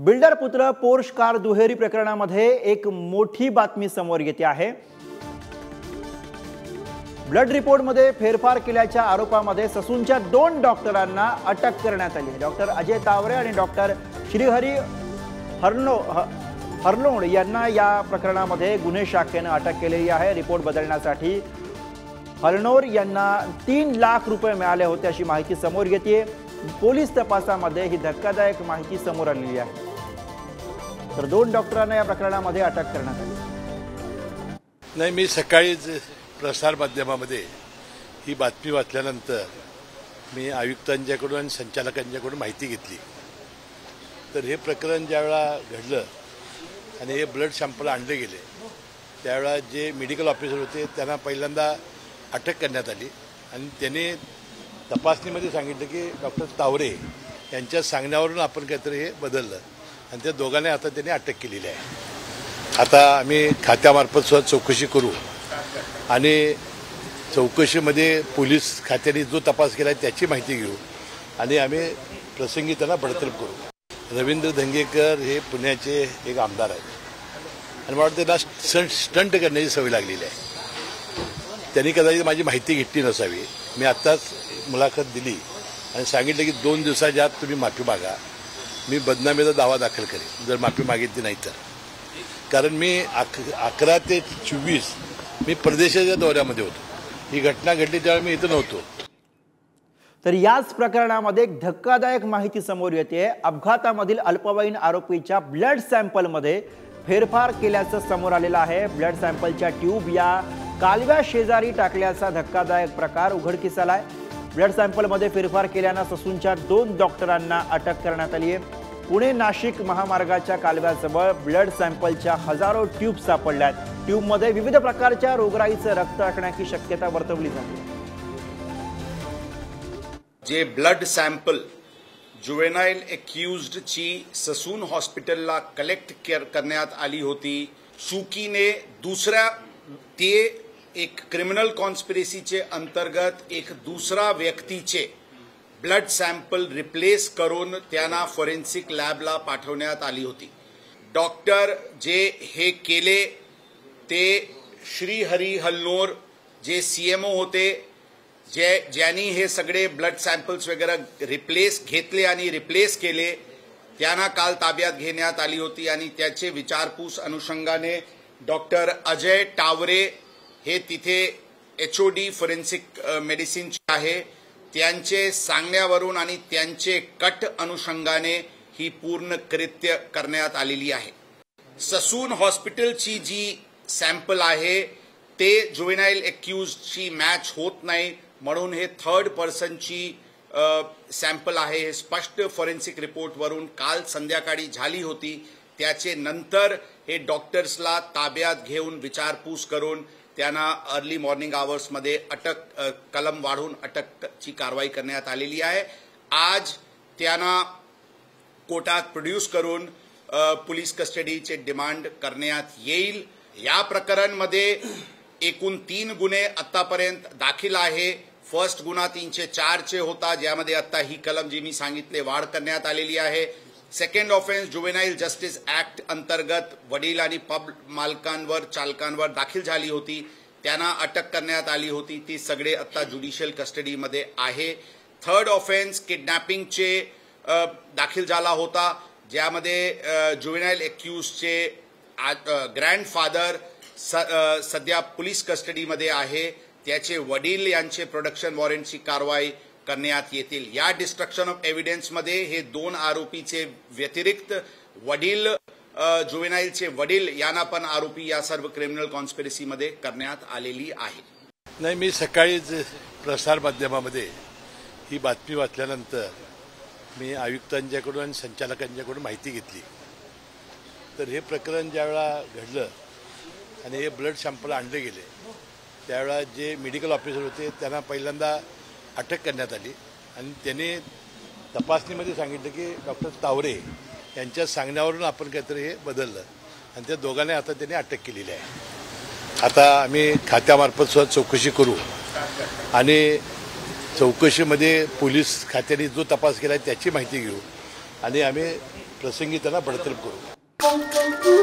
Builder पुत्र Porsche car दुहेरी प्रकरणामध्ये एक मोठी बातमी समोर येते आहे। ब्लड रिपोर्टमध्ये फेरफार केल्याच्या आरोपामध्ये ससूनच्या 2 डॉक्टरांना अटक करण्यात आली आहे। डॉक्टर अजय तावरे आणि डॉक्टर श्रीहरी हरलोड यांना या प्रकरणामध्ये गुन्हे शाखेने अटक केलेली आहे। रिपोर्ट बदलण्यासाठी हरनोर यांना 3 लाख रुपये मिळाले होते अशी माहिती समोर येते। पोलीस तपासामध्ये ही धक्कादायक माहिती समोर आलेली आहे। तर 2 डॉक्टरांना या प्रकरणामध्ये अटक करण्यात आली। नाही, मी सकाळीच प्रसार माध्यमामध्ये ही बातमी वाचल्यानंतर मी आयुक्तांच्याकडून आणि संचालकांच्याकडून माहिती घेतली। तर हे प्रकरण ज्यावेळा घडलं आणि हे ब्लड सॅम्पल आणले गेले त्यावेळा जे मेडिकल ऑफिसर होते त्यांना पहिल्यांदा अटक करण्यात आली आणि त्यांनी तपासणीमध्ये सांगितलं की डॉक्टर तावरे यांच्या सांगण्यावरून आपण काहीतरी हे बदललं आणि त्या दोघांना आता त्यांनी अटक केलेली आहे। आता आम्ही खात्यामार्फत सुद्धा चौकशी करू आणि चौकशीमध्ये पोलीस खात्याने जो तपास केला त्याची माहिती घेऊ आणि आम्ही प्रसंगी त्यांना बडतर्फ करू। रवींद्र धंगेकर हे पुण्याचे एक आमदार आहेत आणि मला वाटतं त्यांना स्टंट करण्याची सवय लागलेली आहे। त्यांनी कदाचित माझी माहिती घेतली नसावी। मी आत्ताच मुलाखत दिली आणि सांगितलं की 2 दिवसाच्या आत तुम्ही माफी मागा, मी बदनामीचा दावा दाखल करेन जर माफी मागितली नाही तर। कारण मी 11 ते 24 मी परदेशाच्या दौऱ्यामध्ये होतो। ही घटना घडली त्यावेळी मी इथं नव्हतो। तर याच प्रकरणामध्ये एक धक्कादायक माहिती समोर येते। अपघातामधील अल्पवयीन आरोपीच्या ब्लड सॅम्पलमध्ये फेरफार केल्याचं समोर आलेलं आहे। ब्लड सॅम्पलच्या ट्यूब या कालव्या शेजारी टाकल्याचा धक्कादायक प्रकार उघडकीस आलाय। ब्लड सॅम्पलमध्ये फेरफार केल्यानं ससूनच्या 2 डॉक्टरांना अटक करण्यात आली आहे। पुणे नाशिक महामार्गाच्या कालव्याजवळ ब्लड सॅम्पलच्या हजारो ट्यूब सापडल्यात। ट्यूबमध्ये विविध प्रकारच्या रोगराईचं रक्त असण्याची शक्यता वर्तवली जाते। जे ब्लड सॅम्पल जुवेनाइल एक्यूज्डची ससून हॉस्पिटलला कलेक्ट करण्यात आली होती, सुकीने ते एक क्रिमिनल कॉन्स्पिरसीचे अंतर्गत एक दुसरा व्यक्तीचे ब्लड सॅम्पल रिप्लेस करून त्यांना फॉरेन्सिक लॅबला पाठवण्यात आली होती। डॉक्टर जे हे केले ते श्रीहरी हलनोर जे सीएमओ होते, ज्यांनी हे सगळे ब्लड सॅम्पल्स वगैरे घेतले आणि रिप्लेस केले, त्यांना काल ताब्यात घेण्यात आली होती आणि त्याचे विचारपूस अनुषंगाने डॉक्टर अजय तावरे हे तिथे HOD फॉरेन्सिक मेडिसिनचे आहे, त्यांचे सांगण्यावरून आणि त्यांचे कट अनुषंगाने ही पूर्ण कृत्य करण्यात आलेली आहे। ससून हॉस्पिटलची जी सॅम्पल आहे ते जुवेनाइल एक्यूज्डची मॅच होत नाही म्हणून हे 3rd पर्सनची सॅम्पल आहे। हे स्पष्ट फॉरेन्सिक रिपोर्टवरून काल संध्याकाळी झाली होती। त्याचे नंतर हे डॉक्टर्सला ताब्यात घेऊन विचारपूस करून त्यांना अर्ली मॉर्निंग आवर्समध्ये कलम वाढवून अटकची कारवाई करण्यात आलेली आहे। आज त्यांना कोर्टात प्रोड्यूस करून पोलीस कस्टडीचे डिमांड करण्यात येईल। या प्रकरणामध्ये एकूण 3 गुन्हे आतापर्यंत दाखल आहे। फर्स्ट गुन्हा 304 चे होता, ज्यामध्ये आता ही कलम जी मी सांगितले वाढ करण्यात आलेली आहे। Second offence juvenile justice act अंतर्गत वडील आणि पब मालकांवर चालकांवर दाखल झाली होती, त्यांना अटक करण्यात आली होती। ती सगळे आता ज्युडिशियल कस्टडीमध्ये आहे। थर्ड ऑफेन्स किडनॅपिंगचे दाखल झाला होता, ज्यामध्ये जुवेनाइल एक्यूजचे ग्रँडफादर सध्या पोलीस कस्टडीमध्ये आहे। त्याचे वडील यांचे प्रोडक्शन वॉरंटची कारवाई करण्यात येतील। या डिस्ट्रक्शन ऑफ एव्हिडन्समध्ये हे 2 आरोपीचे व्यतिरिक्त वडील जुवेनाइलचे वडील यांना पण आरोपी या सर्व क्रिमिनल कॉन्स्पिरसीमध्ये करण्यात आलेली आहे। नाही, मी सकाळीच प्रसार माध्यमामध्ये ही बातमी वाचल्यानंतर मी आयुक्तांच्याकडून आणि संचालकांच्याकडून माहिती घेतली। तर हे प्रकरण ज्यावेळा घडलं आणि हे ब्लड सॅम्पल आणले गेले त्यावेळा जे मेडिकल ऑफिसर होते त्यांना पहिल्यांदा अटक करण्यात आली आणि त्यांनी तपासणीमध्ये सांगितलं की डॉक्टर तावरे यांच्या सांगण्यावरून आपण काहीतरी हे बदललं आणि त्या दोघांना आता त्यांनी अटक केलेली आहे। आता आम्ही खात्यामार्फत सुद्धा चौकशी करू आणि चौकशीमध्ये पोलीस खात्याने जो तपास केला त्याची माहिती घेऊ आणि आम्ही प्रसंगी त्यांना बडतर्फ करू.